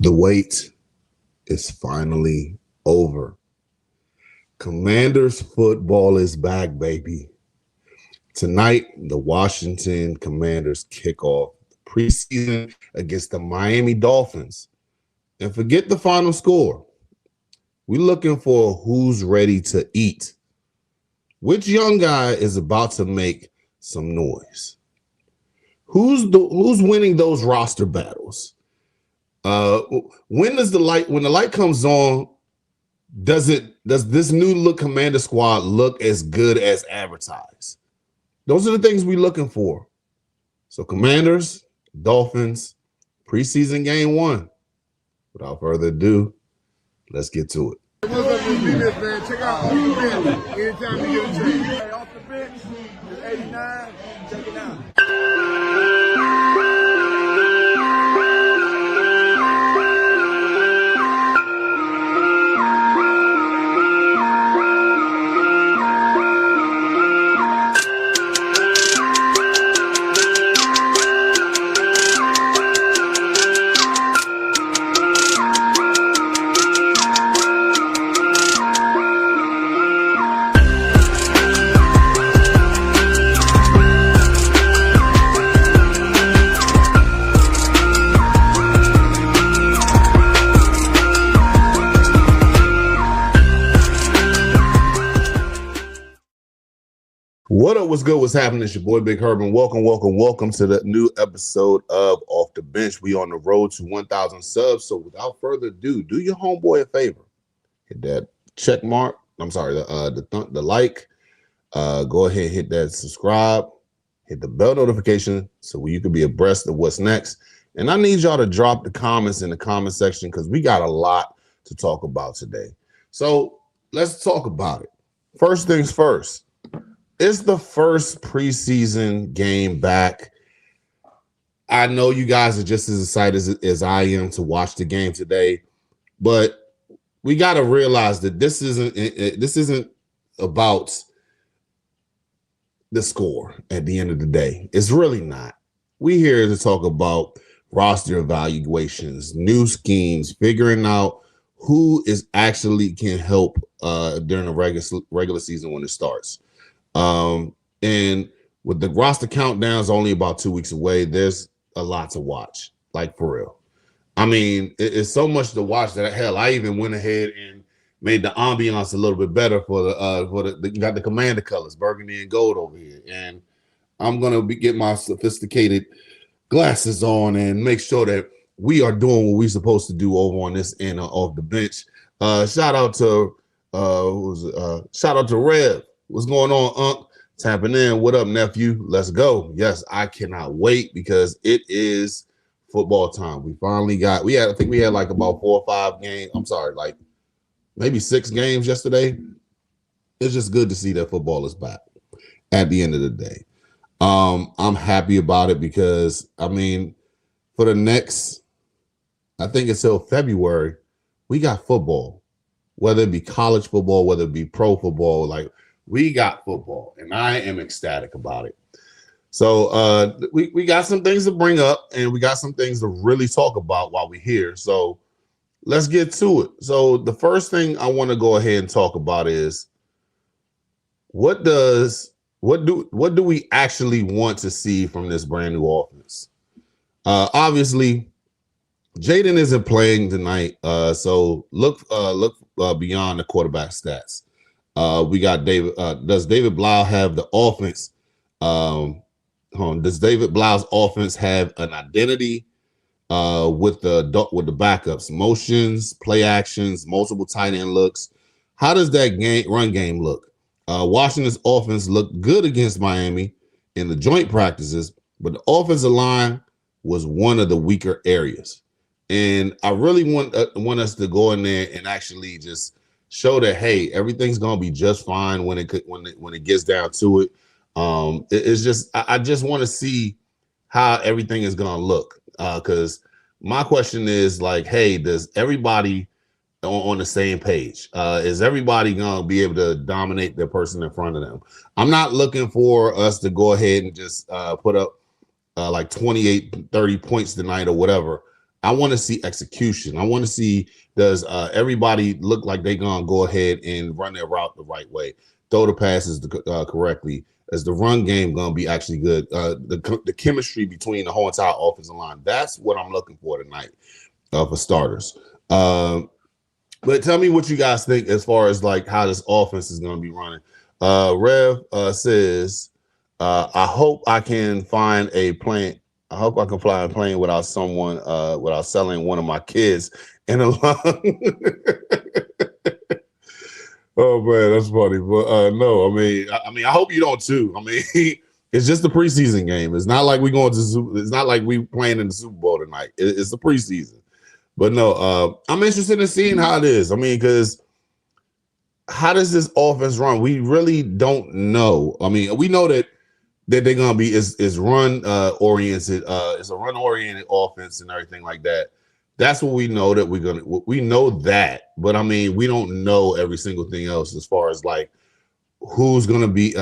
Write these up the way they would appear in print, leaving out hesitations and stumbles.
The wait is finally over. Commanders football is back, baby. Tonight, the Washington Commanders kick off the preseason against the Miami Dolphins. And forget the final score. We're looking for who's ready to eat. Which young guy is about to make some noise? Who's winning those roster battles? When the light comes on, does this new look Commander squad look as good as advertised? Those are the things we're looking for. So Commanders, Dolphins, preseason game 1. Without further ado, let's get to it. What's up, man? Check out Off the Bench. Anytime you get a chance. Hey, Off the Bench is 89. Check it out. What up? What's good? What's happening? It's your boy Big Herb, and welcome to the new episode of Off the Bench. We on the road to 1,000 subs. So without further ado, do your homeboy a favor. Hit that check mark. I'm sorry, the like. Go ahead, hit that subscribe. Hit the bell notification so you can be abreast of what's next. And I need y'all to drop the comments in the comment section because we got a lot to talk about today. So let's talk about it. First things first. It's the first preseason game back. I know you guys are just as excited as I am to watch the game today, but we got to realize that this isn't about the score at the end of the day. It's really not. We're here to talk about roster evaluations, new schemes, figuring out who is actually can help during the regular season when it starts. And with the roster countdowns only about 2 weeks away, there's a lot to watch, like for real. I mean, it's so much to watch that hell, I even went ahead and made the ambiance a little bit better for the you got the Commander colors, burgundy and gold over here. And I'm gonna get my sophisticated glasses on and make sure that we are doing what we're supposed to do over on this end of the bench. Shout out to Rev. What's going on, Unc? Tapping in. What up, nephew? Let's go. Yes, I cannot wait because it is football time. We finally got, I think we had like about 4 or 5 games. I'm sorry, like maybe 6 games yesterday. It's just good to see that football is back at the end of the day. I'm happy about it because, I mean, for the next, I think until February, we got football, whether it be college football, whether it be pro football, like, we got football, and I am ecstatic about it. So we got some things to bring up, and we got some things to really talk about while we're here. So let's get to it. So the first thing I want to go ahead and talk about is what do we actually want to see from this brand new offense? Obviously, Jaden isn't playing tonight, so look beyond the quarterback stats. We got David. Does David Blau have the offense? Does David Blau's offense have an identity with the backups, motions, play actions, multiple tight end looks? How does that run game look? Washington's offense looked good against Miami in the joint practices, but the offensive line was one of the weaker areas. And I really want us to go in there and actually just show that, hey, everything's gonna be just fine when it gets down to it. It's just I just want to see how everything is gonna look. Because my question is like, hey, does everybody on the same page? Is everybody gonna be able to dominate the person in front of them? I'm not looking for us to go ahead and just put up like 28, 30 points tonight or whatever. I want to see execution. I want to see, does everybody look like they're going to go ahead and run their route the right way, throw the passes correctly? Is the run game going to be actually good? The chemistry between the whole entire offensive line. That's what I'm looking for tonight for starters. But tell me what you guys think as far as like how this offense is going to be running. Rev says, I hope I can find a plane. I hope I can fly a plane without someone, without selling one of my kids in a line. Oh man, that's funny. But no, I mean, I hope you don't too. I mean, it's just a preseason game. It's not like we going to. It's not like we playing in the Super Bowl tonight. It's the preseason. But no, I'm interested in seeing how it is. I mean, because how does this offense run? We really don't know. I mean, we know that they're gonna be is run oriented. It's a run oriented offense and everything like that. That's what we know that we know that. But I mean, we don't know every single thing else as far as like who's gonna be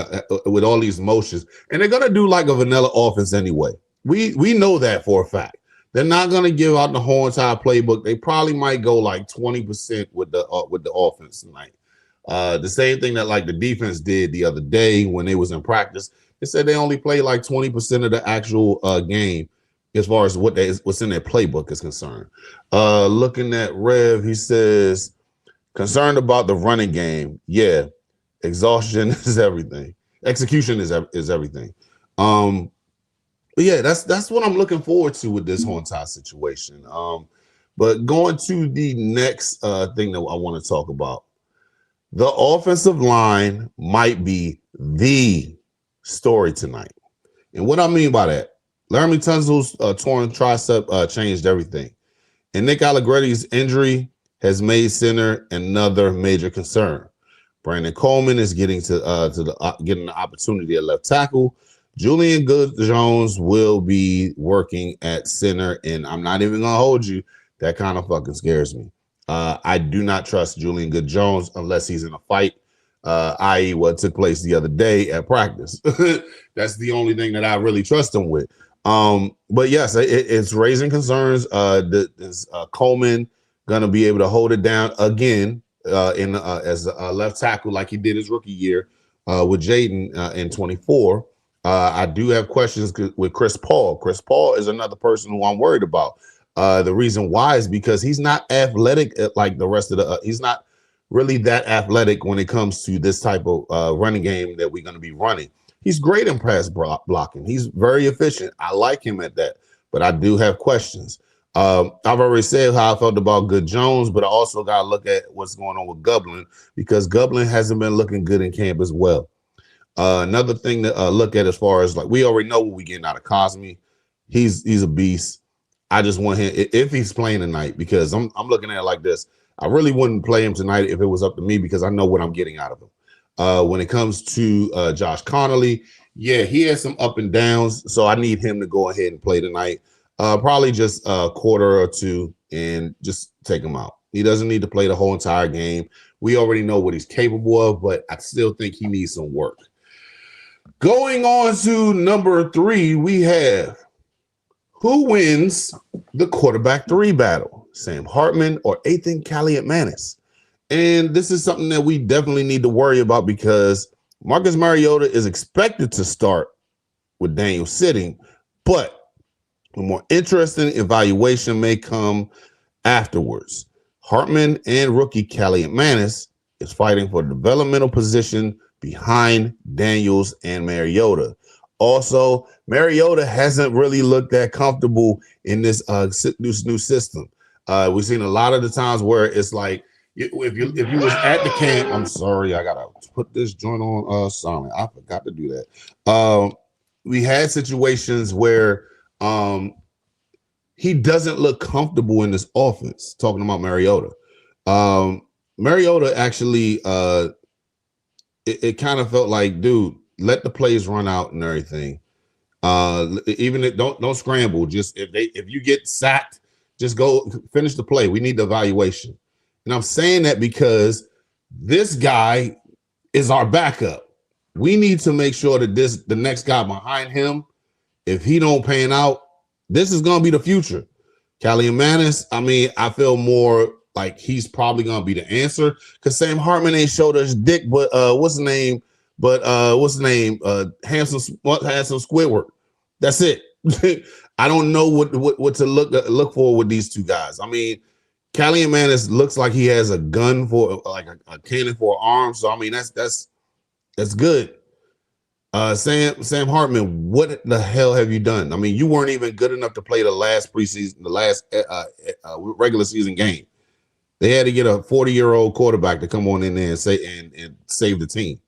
with all these motions, and they're gonna do like a vanilla offense anyway. We know that for a fact. They're not going to give out the whole entire playbook. They probably might go like 20% with the offense tonight. The same thing that like the defense did the other day when they was in practice. They said they only play like 20% of the actual game as far as what's in their playbook is concerned. Looking at Rev, he says, concerned about the running game. Yeah, exhaustion is everything. Execution is everything. But yeah, that's what I'm looking forward to with this whole entire situation. But going to the next thing that I want to talk about, the offensive line might be the story tonight. And what I mean by that, Laramie Tunsil's torn tricep changed everything. And Nick Allegretti's injury has made center another major concern. Brandon Coleman is getting getting the opportunity at left tackle. Julian Good-Jones will be working at center, and I'm not even going to hold you. That kind of fucking scares me. I do not trust Julian Good-Jones unless he's in a fight, i.e. what took place the other day at practice. That's the only thing that I really trust him with. But yes, it's raising concerns. Is Coleman going to be able to hold it down again as a left tackle like he did his rookie year with Jaden in 24? I do have questions with Chris Paul. Chris Paul is another person who I'm worried about. The reason why is because he's not athletic like the rest of the. He's not really that athletic when it comes to this type of running game that we're going to be running. He's great in pass blocking. He's very efficient. I like him at that, but I do have questions. I've already said how I felt about Good Jones, but I also got to look at what's going on with Gublin because Gublin hasn't been looking good in camp as well. Another thing to look at as far as like we already know what we're getting out of Cosme. He's a beast. I just want him if he's playing tonight because I'm looking at it like this. I really wouldn't play him tonight if it was up to me because I know what I'm getting out of him. When it comes to Josh Connolly, yeah, he has some up and downs, so I need him to go ahead and play tonight. Probably just a quarter or two and just take him out. He doesn't need to play the whole entire game. We already know what he's capable of, but I still think he needs some work. Going on to number 3, we have who wins the quarterback 3 battle, Sam Hartman or Ethan Kaliakmanis? And this is something that we definitely need to worry about because Marcus Mariota is expected to start with Daniel sitting, but a more interesting evaluation may come afterwards. Hartman and rookie Kaliakmanis is fighting for the developmental position behind Daniels and Mariota. Also, Mariota hasn't really looked that comfortable in this new system. We've seen a lot of the times where it's like if you was at the camp. I'm sorry, I gotta put this joint on silent. I forgot to do that. We had situations where he doesn't look comfortable in this offense. Talking about Mariota, Mariota actually it kind of felt like, dude, let the plays run out and everything. Even if don't scramble. Just if you get sacked, just go finish the play. We need the evaluation. And I'm saying that because this guy is our backup. We need to make sure that the next guy behind him, if he don't pan out, this is gonna be the future. Callie Manis, I mean, I feel more like he's probably gonna be the answer because Sam Hartman ain't showed us dick, but what's his name? Handsome Squidward. That's it. I don't know what to look for with these two guys. I mean, Callie Manis looks like he has a gun for like a cannon for an arm. So I mean, that's good. Sam Hartman, what the hell have you done? I mean, you weren't even good enough to play the last regular season game. They had to get a 40-year-old quarterback to come on in there and save the team.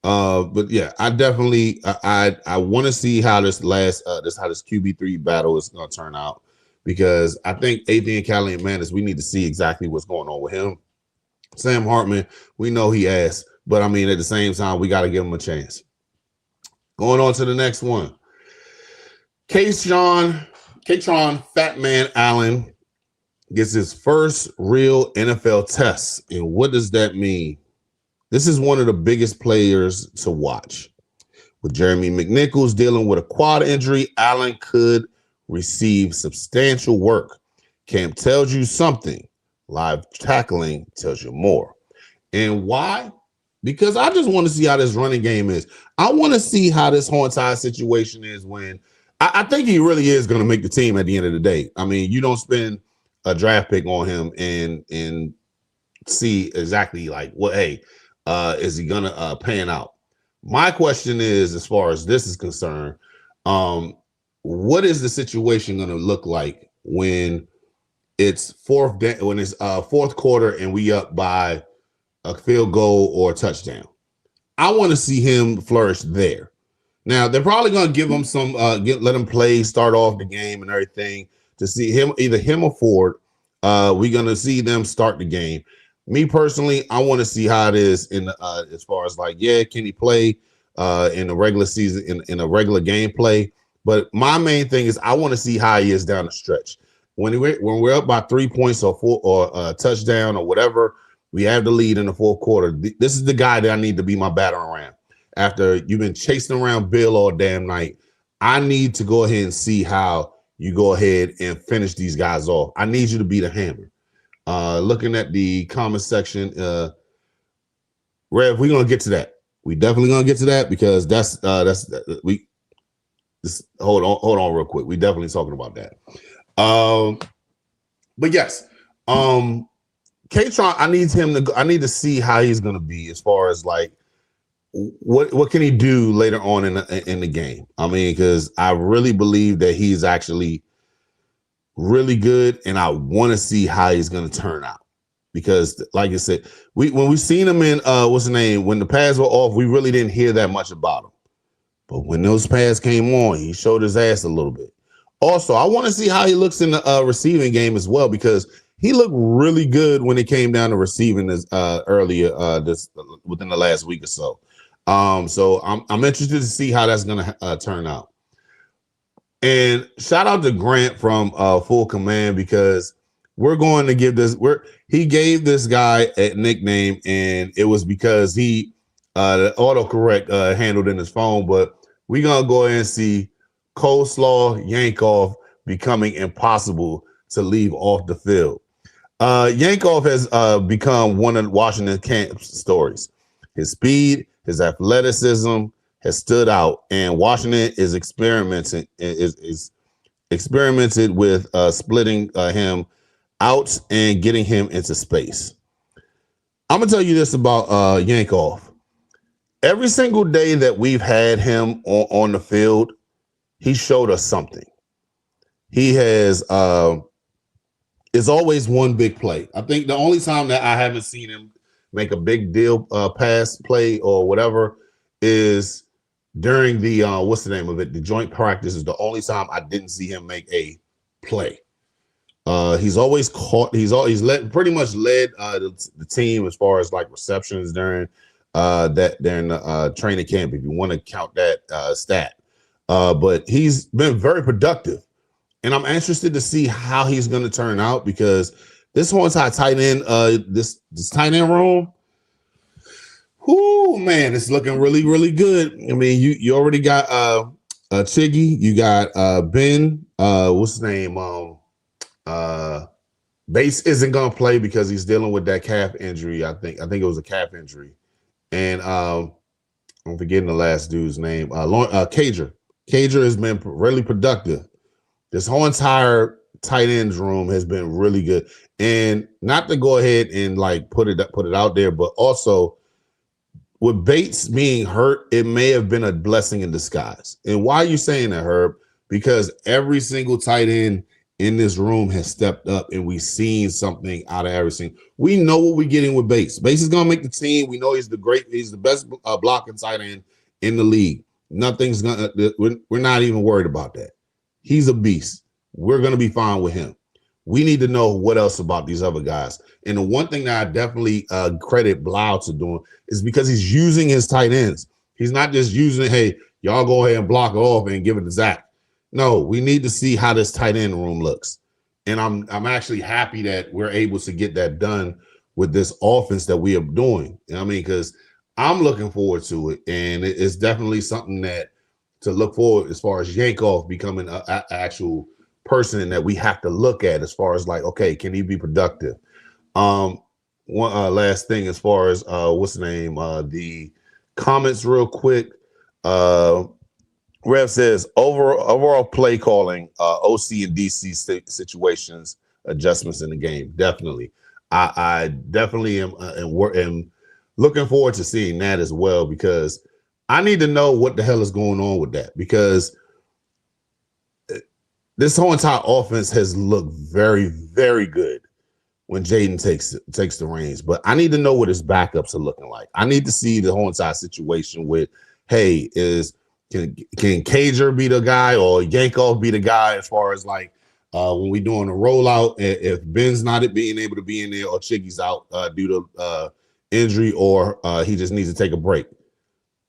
But yeah, I definitely I want to see how this QB3 battle is going to turn out because I think Adrian Callie and Manis, we need to see exactly what's going on with him. Sam Hartman, we know he asked, but I mean at the same time we got to give him a chance. Going on to the next one. Kaytron Fat Man Allen gets his first real NFL test. And what does that mean? This is one of the biggest players to watch. With Jeremy McNichols dealing with a quad injury, Allen could receive substantial work. Camp tells you something. Live tackling tells you more. And why? Because I just want to see how this running game is. I want to see how this Hornets situation is when I think he really is going to make the team at the end of the day. I mean, you don't spend a draft pick on him and see exactly like what, hey, is he going to pan out? My question is, as far as this is concerned, what is the situation going to look like when it's fourth quarter and we up by a field goal or a touchdown? I want to see him flourish there. Now they're probably going to give him some, let him play, start off the game and everything to see him, either him or Ford. We're going to see them start the game. Me personally, I want to see how it is in as far as like, yeah, can he play in the regular season in a regular game play? But my main thing is I want to see how he is down the stretch. When we're up by 3 points or a touchdown or whatever, we have the lead in the fourth quarter. This is the guy that I need to be my battering ram. After you've been chasing around Bill all damn night, I need to go ahead and see how you go ahead and finish these guys off. I need you to be the hammer. Looking at the comment section, Rev, we're gonna get to that. We definitely gonna get to that because we just hold on real quick. We definitely talking about that. But yes, Kaytron, I need to see how he's gonna be as far as like what can he do later on in the game. I mean, because I really believe that he's actually really good, and I want to see how he's going to turn out. Because, like I said, when we seen him in when the pads were off, we really didn't hear that much about him. But when those pads came on, he showed his ass a little bit. Also, I want to see how he looks in the receiving game as well, because he looked really good when it came down to receiving this earlier within the last week or so. So I'm interested to see how that's going to turn out. And shout out to Grant from Full Command, because we're going to give he gave this guy a nickname, and it was because the autocorrect handled in his phone. But we're going to go ahead and see Coleslaw Yankoff becoming impossible to leave off the field. Yankoff has become one of Washington camp's stories. His speed, his athleticism has stood out, and Washington is experimented with splitting him out and getting him into space. I'm gonna tell you this about Yankoff. Every single day that we've had him on the field, he showed us something. He has is always one big play. I think the only time that I haven't seen him make a big deal pass play or whatever is during the what's the name of it? The joint practice is the only time I didn't see him make a play. He's always caught. He's pretty much led the team as far as like receptions during the training camp, if you want to count that stat. But he's been very productive, and I'm interested to see how he's going to turn out, because this Hornets tight end, this tight end room. Whoo, man, it's looking really, really good. I mean, you already got Chiggy, you got Ben, what's his name? Bates isn't going to play because he's dealing with that calf injury. I think it was a calf injury. And I'm forgetting the last dude's name. Cager. Cager has been really productive. This whole entire tight ends room has been really good. And not to go ahead and like put it out there, but also with Bates being hurt, it may have been a blessing in disguise. And why are you saying that, Herb? Because every single tight end in this room has stepped up, and we've seen something out of everything. We know what we're getting with Bates. Bates is going to make the team. We know he's the best blocking tight end in the league. Nothing's going to, we're not even worried about that. He's a beast. We're going to be fine with him. We need to know what else about these other guys. And the one thing that I definitely credit Blau to doing is because he's using his tight ends. He's not just using, hey, y'all go ahead and block it off and give it to Zach. No, we need to see how this tight end room looks. And I'm actually happy that we're able to get that done with this offense that we are doing. You know what I mean? Because I'm looking forward to it. And it's definitely something that to look forward as far as Yankoff becoming an actual person that we have to look at as far as like, okay, can he be productive? One last thing as far as what's the name? The comments real quick. Rev says overall play calling, OC and DC situations, adjustments in the game. Definitely. I definitely am looking forward to seeing that as well, because I need to know what the hell is going on with that, because this whole entire offense has looked very, very good when Jaden takes the reins. But I need to know what his backups are looking like. I need to see the whole entire situation with, hey, can Cager be the guy or Yankoff be the guy as far as like when we doing a rollout, if Ben's not being able to be in there or Chiggy's out due to injury or he just needs to take a break.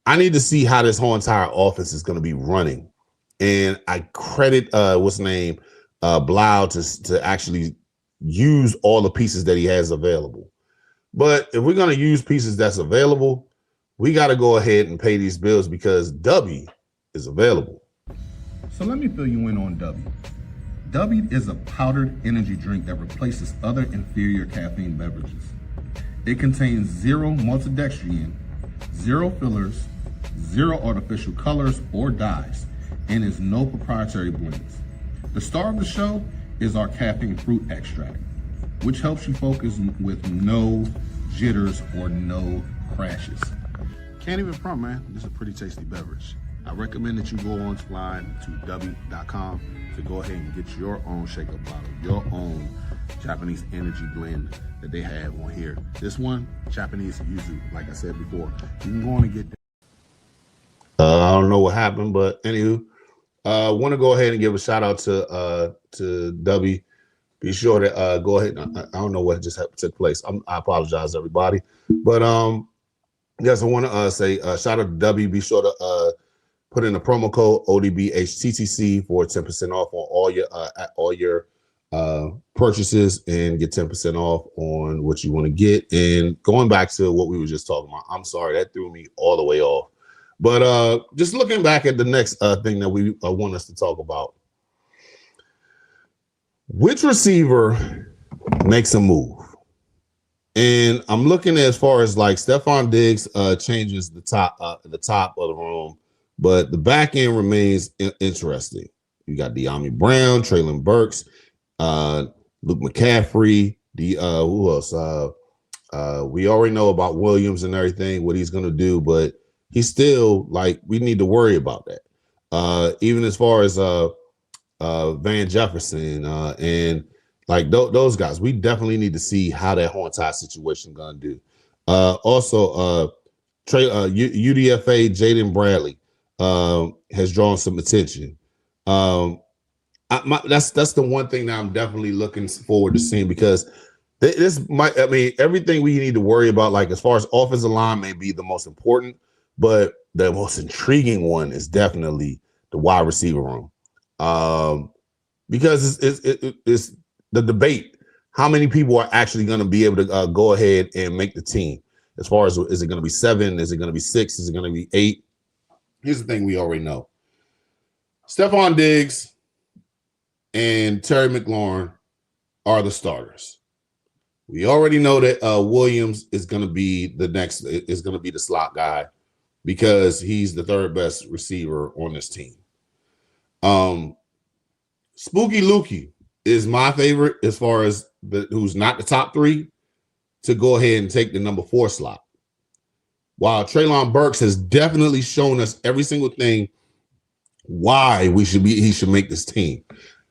I need to see how this whole entire offense is going to be running. And I credit Blau to actually use all the pieces that he has available. But if we're going to use pieces that's available, we got to go ahead and pay these bills because W is available. So let me fill you in on W. W is a powdered energy drink that replaces other inferior caffeine beverages. It contains 0 maltodextrin, 0 fillers, 0 artificial colors or dyes, and is no proprietary blends. The star of the show is our caffeine fruit extract, which helps you focus with no jitters or no crashes. Can't even front, man. This is a pretty tasty beverage. I recommend that you go online to w.com to go ahead and get your own shaker bottle, your own Japanese energy blend that they have on here. This one, Japanese yuzu, like I said before. You can go on and get that. I don't know what happened, but anywho, want to go ahead and give a shout out to W. Be sure to go ahead. I don't know what just took place. I apologize, everybody. But yes, I want to say shout out to W. Be sure to put in the promo code ODBHTTC for 10% off on all your purchases and get 10% off on what you want to get. And going back to what we were just talking about, I'm sorry that threw me all the way off. But just looking back at the next thing that we want us to talk about, which receiver makes a move? And I'm looking as far as like Stephon Diggs changes the top of the room, but the back end remains interesting. You got De'Ami Brown, Treylon Burks, Luke McCaffrey. Who else? We already know about Williams and everything, what he's going to do, but he's still like, we need to worry about that. Even as far as Van Jefferson and like those guys, we definitely need to see how that whole entire situation going to do. Also, UDFA Jaden Bradley has drawn some attention. That's the one thing that I'm definitely looking forward to seeing, because everything we need to worry about, like as far as offensive line may be the most important, but the most intriguing one is definitely the wide receiver room. Because it's the debate, how many people are actually going to be able to go ahead and make the team? As far as, is it going to be 7? Is it going to be 6? Is it going to be 8? Here's the thing we already know. Stephon Diggs and Terry McLaurin are the starters. We already know that Williams is going to be the slot guy because he's the third best receiver on this team. Spooky Lukey is my favorite as far as who's not the top three to go ahead and take the number 4 slot. While Treylon Burks has definitely shown us every single thing why he should make this team.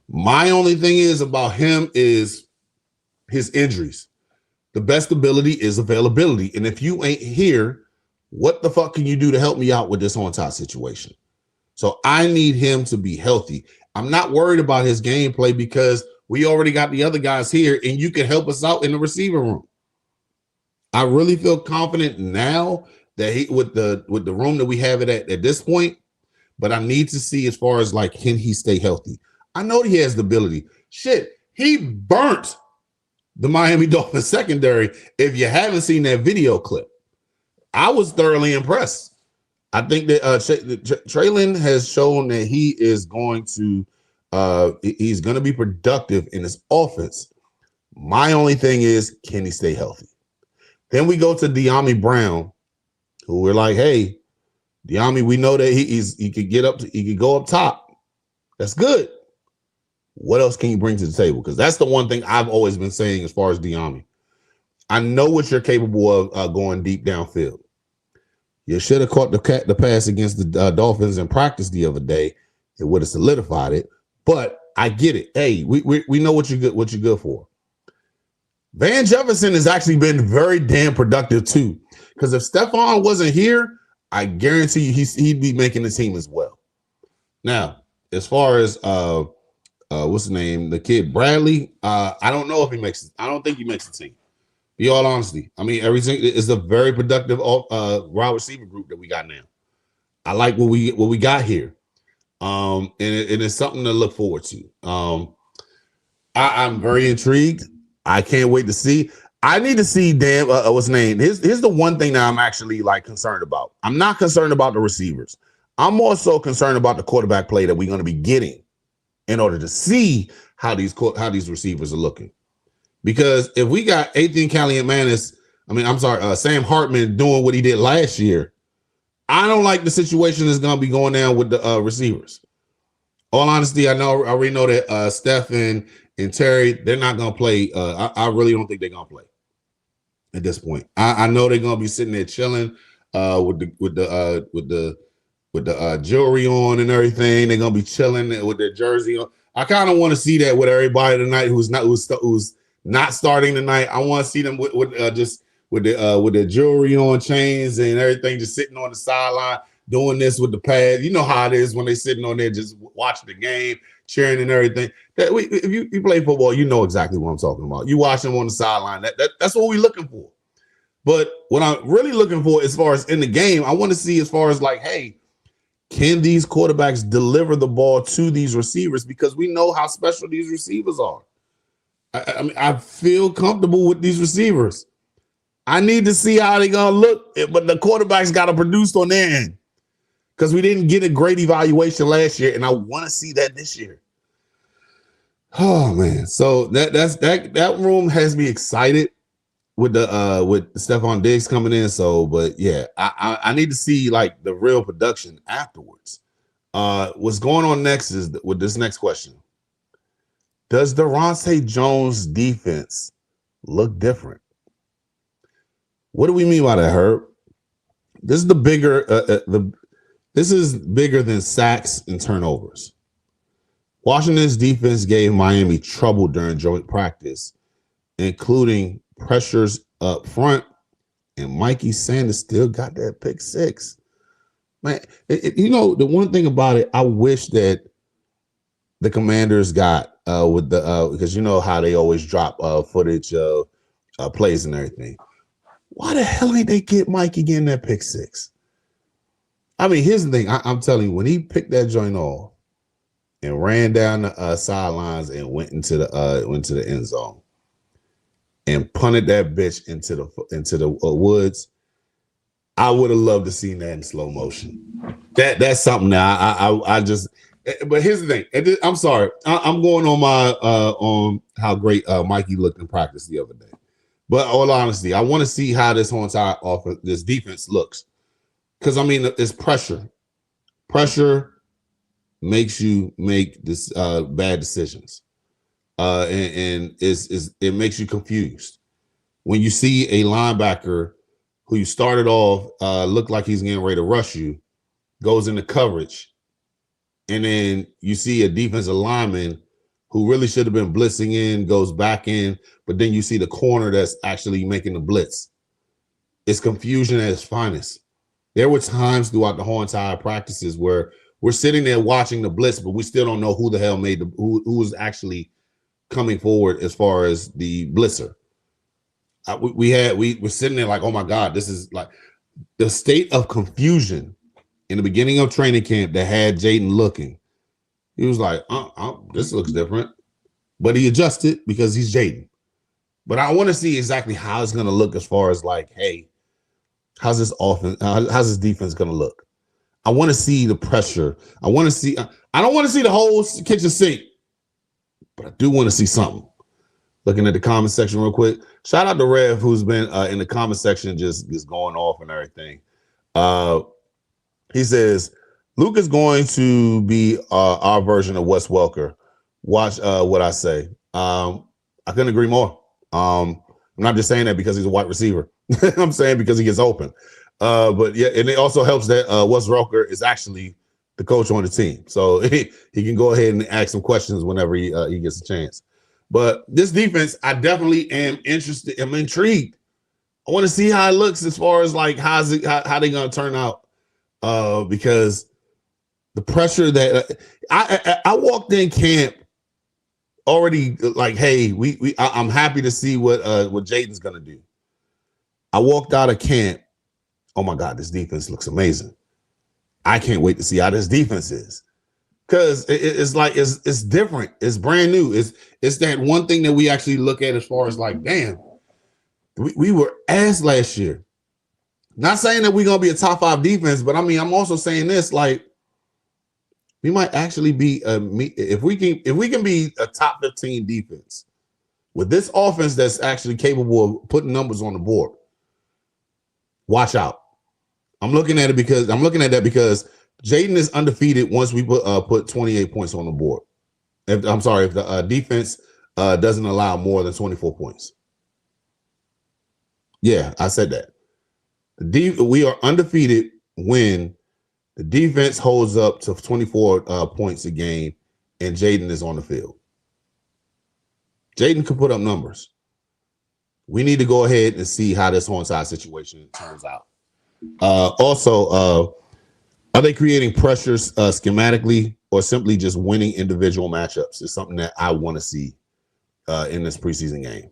My only thing is about him is his injuries. The best ability is availability. And if you ain't here, what the fuck can you do to help me out with this on-top situation? So I need him to be healthy. I'm not worried about his gameplay because we already got the other guys here and you can help us out in the receiver room. I really feel confident now that with the room that we have it at this point, but I need to see as far as like, can he stay healthy? I know he has the ability. Shit, he burnt the Miami Dolphins secondary. If you haven't seen that video clip, I was thoroughly impressed. I think that Treylon has shown that he is going to he's going to be productive in his offense. My only thing is, can he stay healthy? Then we go to De'Ami Brown, who we're like, hey, De'Ami, we know that he could go up top. That's good. What else can you bring to the table? Because that's the one thing I've always been saying as far as De'Ami. I know what you're capable of going deep downfield. You should have caught the pass against the Dolphins in practice the other day. It would have solidified it. But I get it. Hey, we know what you're good for. Van Jefferson has actually been very damn productive too. Because if Stephon wasn't here, I guarantee you he'd be making the team as well. Now, as far as what's the name? The kid Bradley. I don't know if he makes it. I don't think he makes the team. Be all honesty. I mean, everything is a very productive wide receiver group that we got now. I like what we got here. And it's something to look forward to. I'm very intrigued. I can't wait to see. I need to see what's the name? Here's the one thing that I'm actually like concerned about. I'm not concerned about the receivers. I'm more so concerned about the quarterback play that we're going to be getting in order to see how these receivers are looking. Because if we got Sam Hartman doing what he did last year, I don't like the situation that's going to be going down with the receivers. All honesty, I already know that Steph and Terry, they're not going to play. I really don't think they're going to play at this point. I know they're going to be sitting there chilling with the jewelry on and everything. They're going to be chilling with their jersey on. I kind of want to see that with everybody tonight who's not starting tonight. I want to see them with their jewelry on, chains and everything, just sitting on the sideline doing this with the pad. You know how it is when they're sitting on there just watching the game, cheering and everything. If you play football, you know exactly what I'm talking about. You watch them on the sideline. That's what we're looking for. But what I'm really looking for as far as in the game, I want to see as far as like, hey, can these quarterbacks deliver the ball to these receivers? Because we know how special these receivers are. I mean, I feel comfortable with these receivers. I need to see how they're going to look, but the quarterback's got to produce on their end because we didn't get a great evaluation last year, and I want to see that this year. Oh, man. So that room has me excited with Stephon Diggs coming in. So, but yeah, I need to see like the real production afterwards. What's going on next is with this next question. Does Daronte Jones' defense look different? What do we mean by that, Herb? This is this is bigger than sacks and turnovers. Washington's defense gave Miami trouble during joint practice, including pressures up front, and Mikey Sanders still got that pick 6. Man, the one thing about it, I wish that the Commanders got with the because you know how they always drop footage of plays and everything. Why the hell ain't they get Mikey getting that pick 6? I mean, here's the thing. I'm telling you, when he picked that joint off and ran down the sidelines and went into the end zone and punted that bitch into the woods, I would have loved to see that in slow motion. That's something that But here's the thing. I'm sorry. I'm going on my on how great Mikey looked in practice the other day. But all honesty, I want to see how this whole entire offense, this defense looks. Because I mean, it's pressure. Pressure makes you make this bad decisions, and it makes you confused. When you see a linebacker who you started off look like he's getting ready to rush you, goes into coverage, and then you see a defensive lineman who really should have been blitzing in, goes back in, but then you see the corner that's actually making the blitz. It's confusion at its finest. There were times throughout the whole entire practices where we're sitting there watching the blitz, but we still don't know who the hell made who was actually coming forward as far as the blitzer. We were sitting there like, oh my God, this is like the state of confusion in the beginning of training camp that had Jaden looking. He was like, this looks different. But he adjusted because he's Jaden. But I want to see exactly how it's going to look as far as like, hey, how's this offense? How's this defense going to look? I want to see the pressure. I want to see. I don't want to see the whole kitchen sink, but I do want to see something. Looking at the comment section real quick. Shout out to Rev, who's been in the comment section just going off and everything. He says, Luke is going to be our version of Wes Welker. Watch what I say. I couldn't agree more. I'm not just saying that because he's a wide receiver. I'm saying because he gets open. But yeah, and it also helps that Wes Welker is actually the coach on the team. So he can go ahead and ask some questions whenever he gets a chance. But this defense, I definitely am interested. I'm intrigued. I want to see how it looks as far as like how they're going to turn out. Because the pressure that I walked in camp already like, hey, I'm happy to see what Jaden's going to do. I walked out of camp. Oh my God, this defense looks amazing. I can't wait to see how this defense is. Because it's like it's different. It's brand new. It's that one thing that we actually look at as far as like, damn, we were ass last year. Not saying that we're gonna be a top 5 defense, but I mean, I'm also saying this, like, we might actually be if we can be a top 15 defense with this offense that's actually capable of putting numbers on the board. Watch out. I'm looking at that because Jaden is undefeated once we put 28 points on the board. If the defense doesn't allow more than 24 points. Yeah, I said that. We are undefeated when the defense holds up to 24 points a game and Jaden is on the field. Jaden can put up numbers. We need to go ahead and see how this whole entire situation turns out. Also, are they creating pressures schematically or simply just winning individual matchups? Is something that I want to see in this preseason game.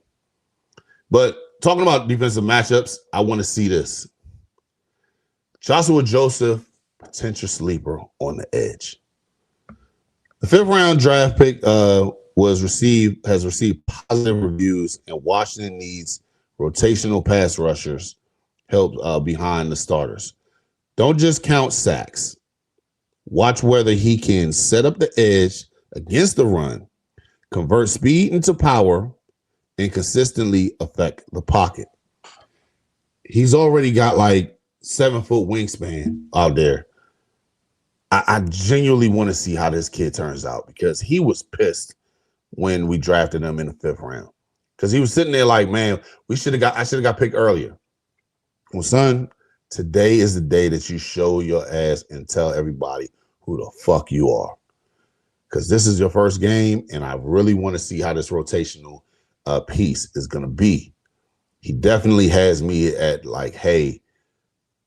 But talking about defensive matchups, I want to see this. Joshua Joseph, potential sleeper on the edge. The 5th round draft pick has received positive reviews, and Washington needs rotational pass rushers help behind the starters. Don't just count sacks. Watch whether he can set up the edge against the run, convert speed into power, and consistently affect the pocket. He's already got like 7-foot wingspan out there. I genuinely want to see how this kid turns out because he was pissed when we drafted him in the 5th round. Because he was sitting there like, man, I should have got picked earlier. Well, son, today is the day that you show your ass and tell everybody who the fuck you are. Because this is your first game, and I really want to see how this rotational piece is going to be. He definitely has me at like, hey,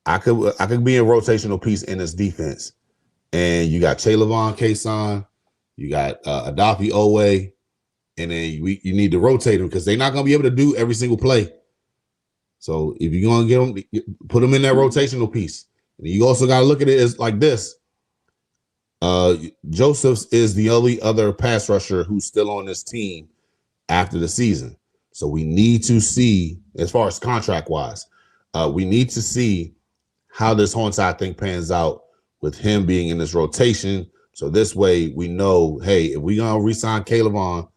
I could be a rotational piece in this defense. And you got Chaylavon Kayson, you got Adafi Owe, and then you need to rotate them because they're not going to be able to do every single play. So if you're going to get them, put them in that rotational piece. And you also got to look at it as like this. Josephs is the only other pass rusher who's still on this team after the season. So we need to see, as far as contract-wise, we need to see how this whole entire thing pans out with him being in this rotation So this way we know, hey, if we're gonna re-sign Kaytron,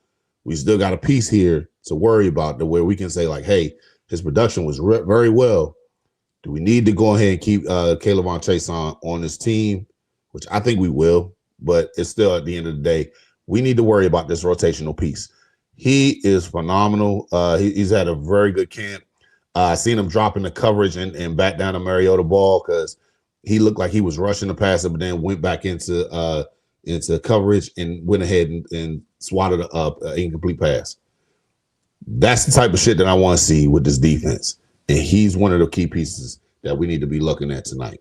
we still got a piece here to worry about, to where we can say like, hey, his production was very well. Do we need to go ahead and keep Kaytron Chase on this team? Which I think we will, but it's still, at the end of the day, we need to worry about this rotational piece. He is phenomenal. He's had a very good camp. I seen him dropping the coverage and back down to Mariota ball, because he looked like he was rushing the passer, but then went back into coverage and went ahead and swatted up an incomplete pass. That's the type of shit that I want to see with this defense. And he's one of the key pieces that we need to be looking at tonight.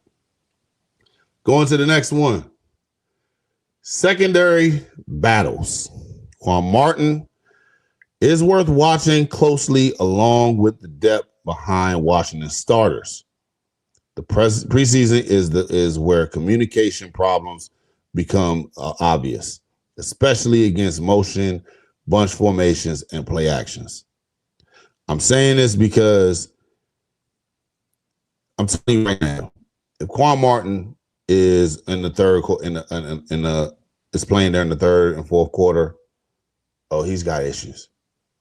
Going to the next one. Secondary battles. Quan Martin is worth watching closely, along with the depth behind Washington starters. The preseason is where communication problems become obvious, especially against motion, bunch formations, and play actions. I'm saying this because I'm telling you right now, if Quan Martin is in the third is playing there in the third and fourth quarter, oh, he's got issues.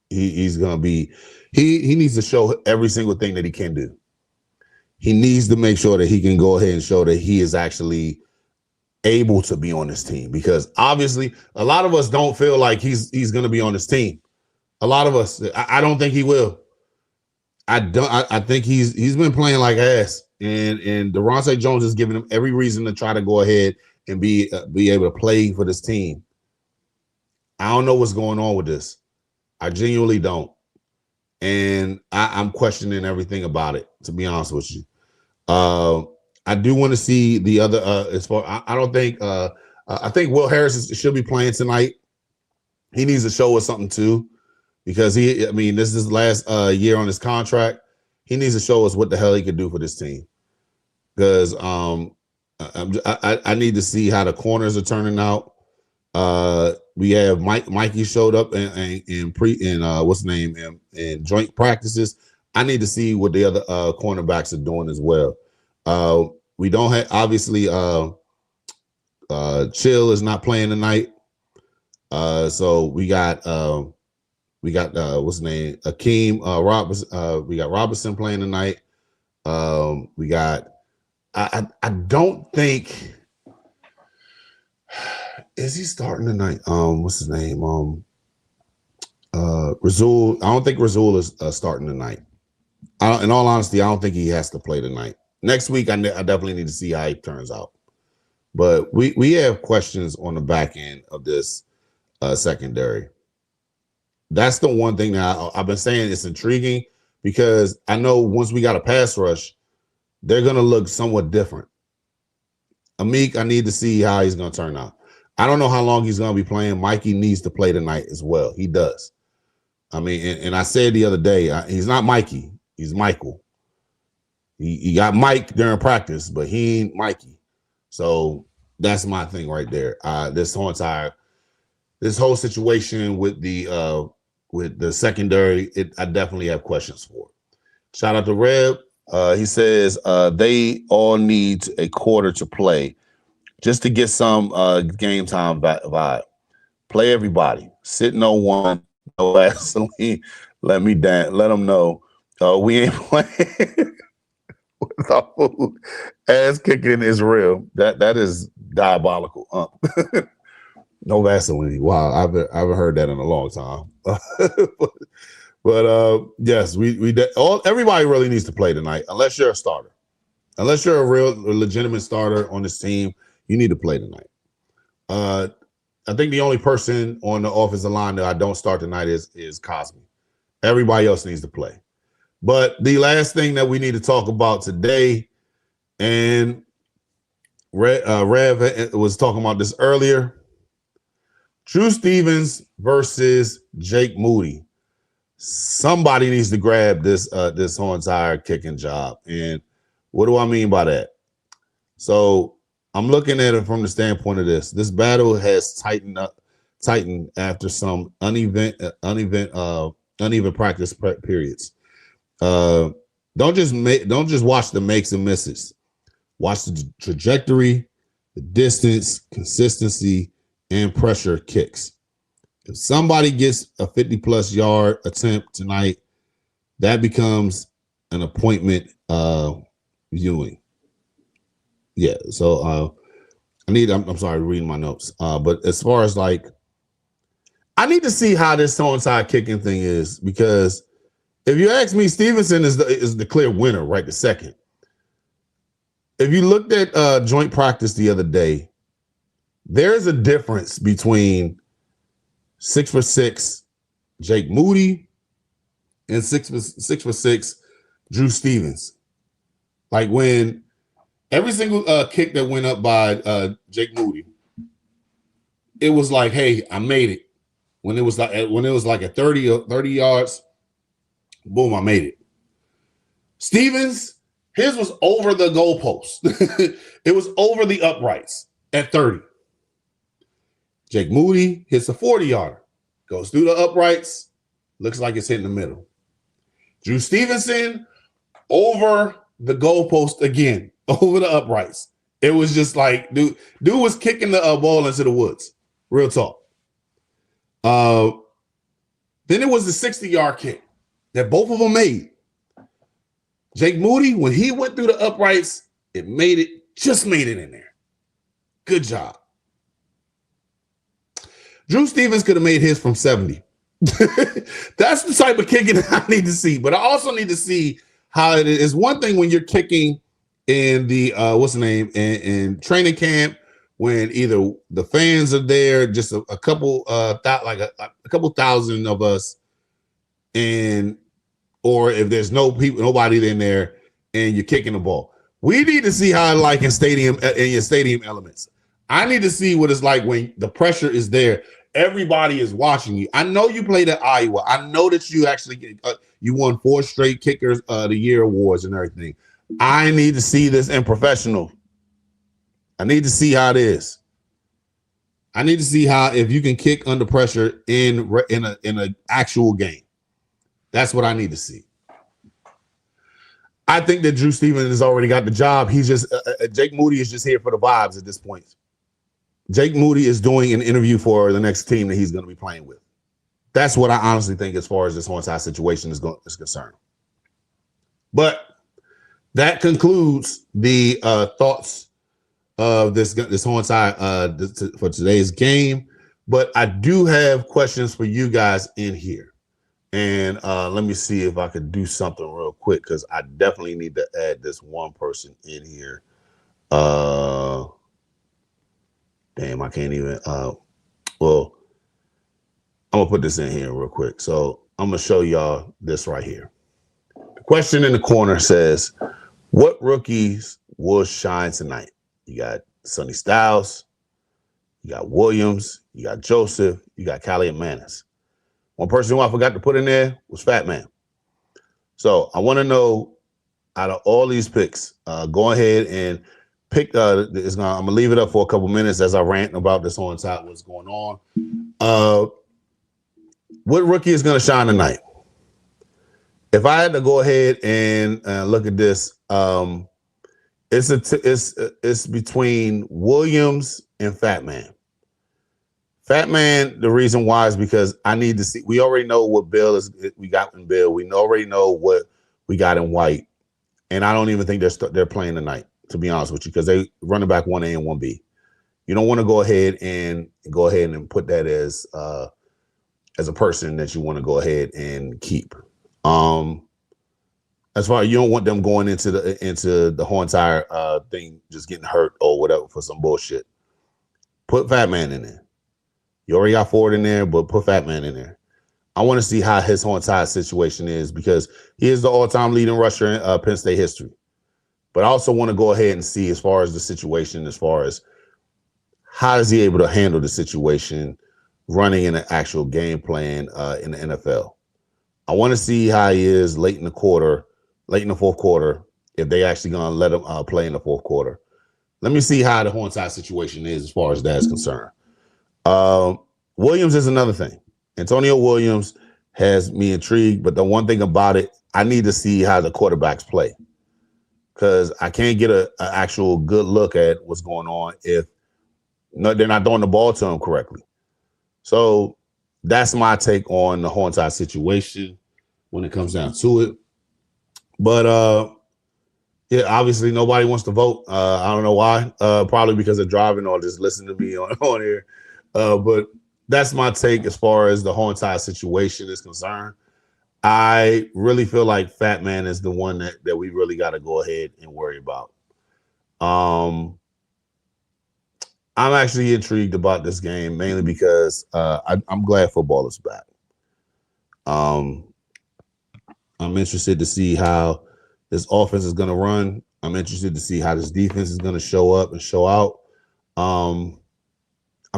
He's gonna be he needs to show every single thing that he can do. He needs to make sure that he can go ahead and show that he is actually able to be on this team, because obviously a lot of us don't feel like he's going to be on this team. A lot of us, I don't think he will. I think he's been playing like ass, and Deronte Jones is giving him every reason to try to go ahead and be able to play for this team. I don't know what's going on with this. I genuinely don't. And I'm questioning everything about it, to be honest with you. I do want to see the other as far. I don't think I think Will Harris should be playing tonight. He needs to show us something too, because this is his last year on his contract. He needs to show us what the hell he could do for this team. Because I need to see how the corners are turning out. We have Mikey showed up in what's the name in joint practices. I need to see what the other cornerbacks are doing as well. We don't have, obviously, Chill is not playing tonight. So we got what's his name, Akeem Robertson. We got Robertson playing tonight. We got I don't think. Is he starting tonight? What's his name? Rasul. I don't think Rasul is starting tonight. In all honesty, I don't think he has to play tonight. Next week, I definitely need to see how he turns out. But we have questions on the back end of this secondary. That's the one thing that I've been saying. It's intriguing, because I know once we got a pass rush, they're going to look somewhat different. Amik, I need to see how he's going to turn out. I don't know how long he's going to be playing. Mikey needs to play tonight as well. He does. I mean, and I said the other day, he's not Mikey. He's Michael. He got Mike during practice, but he ain't Mikey. So that's my thing right there. This whole situation with the secondary, I definitely have questions for. Shout out to Reb. He says they all need a quarter to play just to get some game time vibe. Play everybody. Sit no one. No Vaseline. Let me down. Let them know we ain't playing with our food. Ass kicking is real. That is diabolical. No Vaseline. Wow, I haven't heard that in a long time. But yes, everybody really needs to play tonight, unless you're a starter. Unless you're a legitimate starter on this team, you need to play tonight. I think the only person on the offensive line that I don't start tonight is Cosme. Everybody else needs to play. But the last thing that we need to talk about today, and Rev was talking about this earlier, Drew Stevens versus Jake Moody. Somebody needs to grab this whole entire kicking job. And what do I mean by that? So I'm looking at it from the standpoint of this. This battle has tightened after some uneven practice periods. Don't just watch the makes and misses. Watch the trajectory. the distance, consistency, and pressure kicks. If somebody gets a 50-plus yard attempt tonight, that becomes an appointment viewing. Yeah, so I'm sorry, reading my notes. But as far as like, I need to see how this onside kicking thing is, because if you ask me, Stevenson is the clear winner, right? The second. If you looked at joint practice the other day, there's a difference between 6'6" Jake Moody and 6'6" Drew Stevens. Like when every single kick that went up by Jake Moody, it was like, hey, I made it. When it was like at 30 yards, boom, I made it. Stevens, his was over the goalpost. It was over the uprights at 30. Jake Moody hits a 40-yarder, goes through the uprights, looks like it's hitting the middle. Drew Stevenson, over the goalpost again, over the uprights. It was just like, dude was kicking the ball into the woods. Real talk. Then it was the 60-yard kick that both of them made. Jake Moody, when he went through the uprights, just made it in there. Good job. Drew Stevens could have made his from 70. That's the type of kicking I need to see. But I also need to see how it is. One thing when you're kicking in the in training camp, when either the fans are there, just a couple thousand of us, or if there's nobody in there, and you're kicking the ball. We need to see how like in your stadium elements. I need to see what it's like when the pressure is there. Everybody is watching you. I know you played at Iowa. I know that you actually you won 4 straight Kickers of the Year awards and everything. I need to see this in professional. I need to see how it is. I need to see how if you can kick under pressure in an actual game. That's what I need to see. I think that Drew Stevens has already got the job. He's just Jake Moody is just here for the vibes at this point. Jake Moody is doing an interview for the next team that he's going to be playing with. That's what I honestly think as far as this onside situation is concerned. But that concludes the thoughts of this onside for today's game. But I do have questions for you guys in here. And let me see if I could do something real quick, because I definitely need to add this one person in here. Damn, I can't even. Well, I'm going to put this in here real quick. So I'm going to show y'all this right here. The question in the corner says, what rookies will shine tonight? You got Sonny Styles, you got Williams, you got Joseph, you got Callie and Manis. One person who I forgot to put in there was Fat Man. So I want to know, out of all these picks, go ahead and pick. I'm gonna leave it up for a couple minutes as I rant about this on top. What's going on? What rookie is gonna shine tonight? If I had to go ahead and look at this, it's between Williams and Fat Man. Fat Man, the reason why is because I need to see. We already know what we got in Bill. We already know what we got in White, and I don't even think they're playing tonight, to be honest with you, because they running back 1A and 1B. You don't want to go ahead and put that as a person that you want to go ahead and keep. As far as you don't want them going into the whole entire thing just getting hurt or whatever for some bullshit. Put Fat Man in there. You already got Ford in there, but put Fat Man in there. I want to see how his whole entire situation is, because he is the all-time leading rusher in Penn State history. But I also want to go ahead and see, as far as the situation, as far as how is he able to handle the situation running in an actual game plan in the NFL. I want to see how he is late in the fourth quarter, if they actually going to let him play in the fourth quarter. Let me see how the whole entire situation is as far as that is concerned. Williams is another thing. Antonio Williams has me intrigued, but the one thing about it, I need to see how the quarterbacks play. because I can't get an actual good look at what's going on if they're not throwing the ball to him correctly. So that's my take on the whole entire situation when it comes down to it. But yeah, obviously nobody wants to vote. I don't know why. Probably because they're driving or just listening to me on here. But that's my take as far as the whole entire situation is concerned. I really feel like Fat Man is the one that we really got to go ahead and worry about. I'm actually intrigued about this game mainly because I'm glad football is back. I'm interested to see how this offense is going to run. I'm interested to see how this defense is going to show up and show out. I'm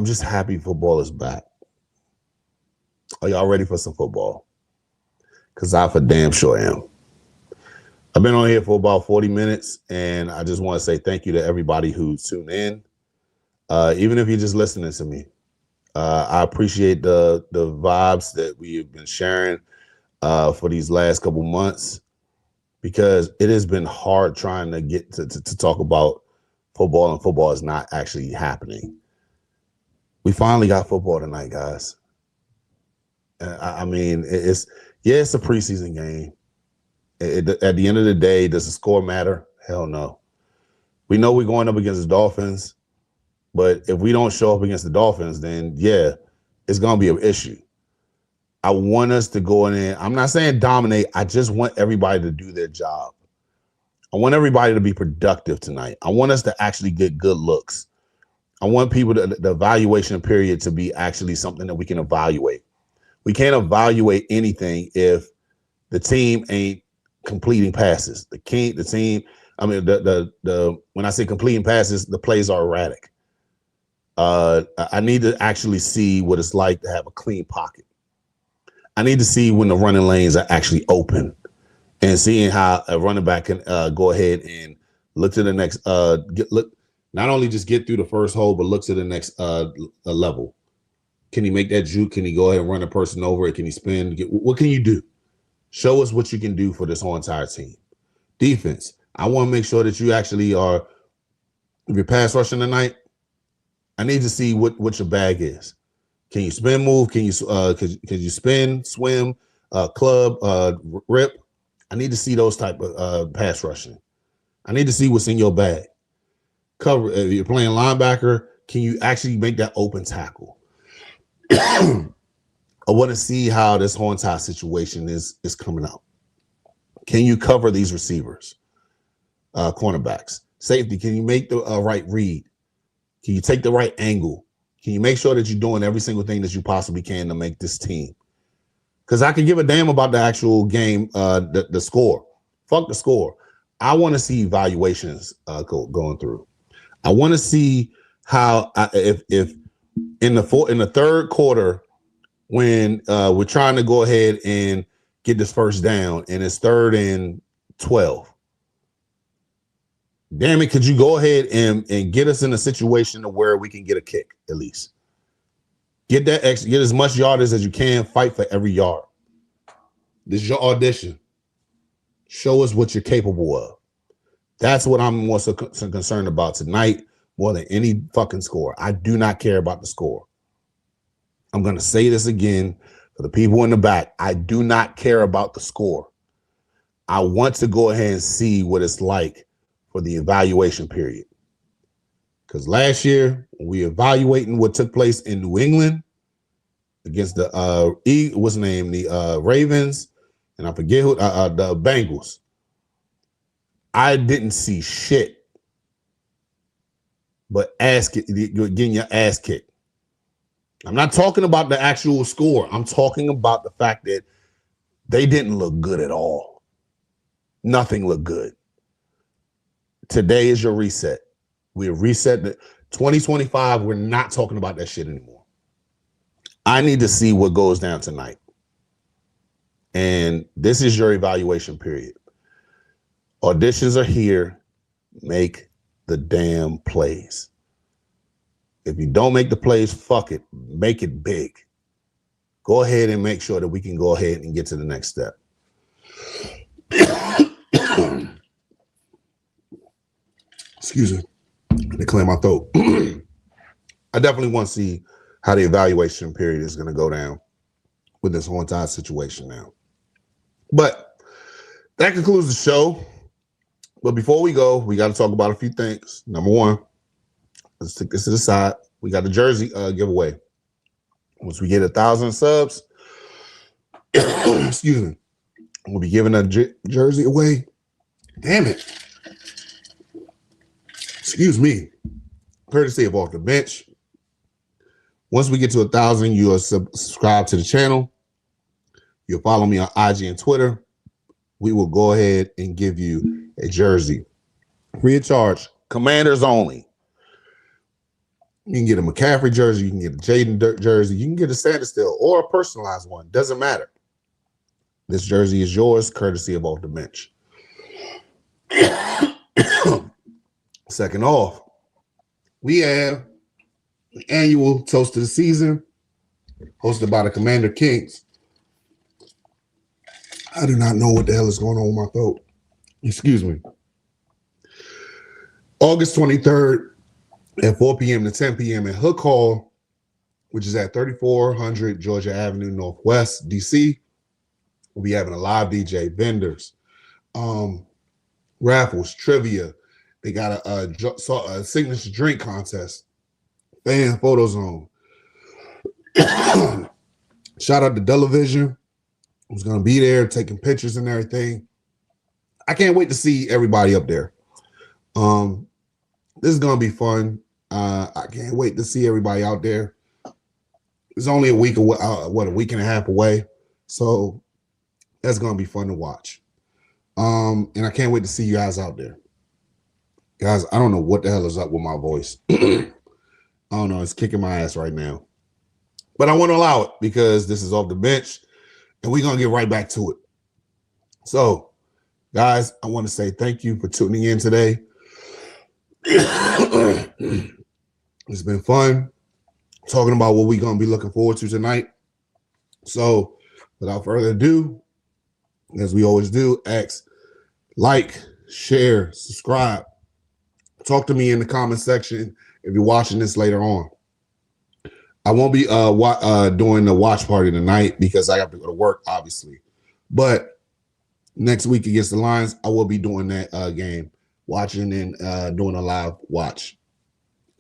just happy football is back. Are y'all ready for some football? Because I for damn sure am. I've been on here for about 40 minutes, and I just want to say thank you to everybody who's tuned in. Even if you're just listening to me, I appreciate the vibes that we have been sharing for these last couple months, because it has been hard trying to get to talk about football, and football is not actually happening. We finally got football tonight, guys. I mean, it's a preseason game. At the end of the day, does the score matter? Hell no. We know we're going up against the Dolphins, but if we don't show up against the Dolphins, then yeah, it's going to be an issue. I want us to go in there. I'm not saying dominate. I just want everybody to do their job. I want everybody to be productive tonight. I want us to actually get good looks. I want people the evaluation period to be actually something that we can evaluate. We can't evaluate anything if the team ain't completing passes. The team. I mean, the when I say completing passes, the plays are erratic. I need to actually see what it's like to have a clean pocket. I need to see when the running lanes are actually open, and seeing how a running back can go ahead and look to the next. Not only just get through the first hole, but look to the next level. Can he make that juke? Can he go ahead and run a person over? Can he spin? What can you do? Show us what you can do for this whole entire team. Defense. I want to make sure that you actually are, if you're pass rushing tonight, I need to see what your bag is. Can you spin move? Can you spin, swim, club, rip? I need to see those type of pass rushing. I need to see what's in your bag. Cover. If you're playing linebacker, can you actually make that open tackle? I want to see how this whole entire situation is coming out. Can you cover these receivers, cornerbacks, safety? Can you make the right read? Can you take the right angle? Can you make sure that you're doing every single thing that you possibly can to make this team? Because I can give a damn about the actual game, the score. Fuck the score. I want to see evaluations going through. I want to see how if in the third quarter, when we're trying to go ahead and get this first down and it's 3rd and 12. Damn it, could you go ahead and get us in a situation to where we can get a kick at least? Get as much yardage as you can, fight for every yard. This is your audition. Show us what you're capable of. That's what I'm more so concerned about tonight more than any fucking score. I do not care about the score. I'm going to say this again for the people in the back. I do not care about the score. I want to go ahead and see what it's like for the evaluation period. Because last year, when we evaluating what took place in New England against the the Ravens, and I forget who the Bengals. I didn't see shit, but getting your ass kicked. I'm not talking about the actual score. I'm talking about the fact that they didn't look good at all. Nothing looked good. Today is your reset. We reset the 2025. We're not talking about that shit anymore. I need to see what goes down tonight. And this is your evaluation period. Auditions are here. Make the damn plays. If you don't make the plays, fuck it. Make it big. Go ahead and make sure that we can go ahead and get to the next step. excuse me, to clear my throat. I definitely want to see how the evaluation period is going to go down with this whole entire situation now. But that concludes the show. But before we go, we got to talk about a few things. Number one, let's take this to the side. We got the jersey giveaway. Once we get 1,000 subs, excuse me, we'll be giving a jersey away. Damn it. Excuse me. Courtesy of Off the Bench. Once we get to 1,000, you'll subscribe to the channel. You'll follow me on IG and Twitter. We will go ahead and give you a jersey. Free of charge. Commanders only. You can get a McCaffrey jersey. You can get a Jaden jersey. You can get a Sandestill or a personalized one. Doesn't matter. This jersey is yours, courtesy of Off the Bench. Second off, we have the annual Toast of the Season hosted by the Commander Kings. I do not know what the hell is going on with my throat. Excuse me. August 23rd at 4 p.m. to 10 p.m. at Hook Hall, which is at 3400 Georgia Avenue Northwest, D.C. We'll be having a live DJ, vendors, raffles, trivia. They got a signature drink contest, fan photo zone. Shout out to Television, who's going to be there taking pictures and everything. I can't wait to see everybody up there. This is going to be fun. I can't wait to see everybody out there. It's only a week away, a week and a half away. So that's going to be fun to watch. And I can't wait to see you guys out there. Guys, I don't know what the hell is up with my voice. I don't know. It's kicking my ass right now. But I want to allow it because this is Off the Bench, and we're going to get right back to it. So, guys, I want to say thank you for tuning in today. It's been fun talking about what we're going to be looking forward to tonight. So, without further ado, as we always do, like, share, subscribe. Talk to me in the comment section if you're watching this later on. I won't be doing the watch party tonight because I have to go to work, obviously. But next week against the Lions, I will be doing that game, watching and doing a live watch.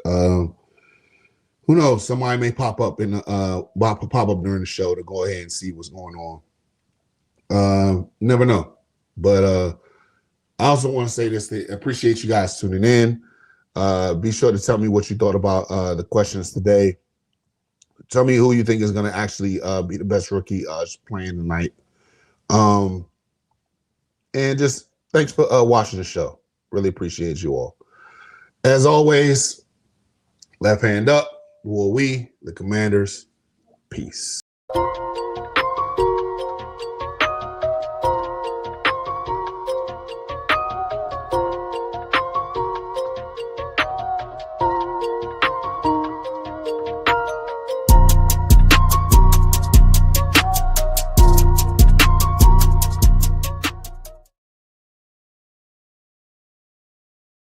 Who knows? Somebody may pop up during the show to go ahead and see what's going on. Never know. But I also want to say this: I appreciate you guys tuning in. Be sure to tell me what you thought about the questions today. Tell me who you think is going to actually be the best rookie playing tonight. And just thanks for watching the show. Really appreciate you all. As always, left hand up. Who are we? The Commanders. Peace.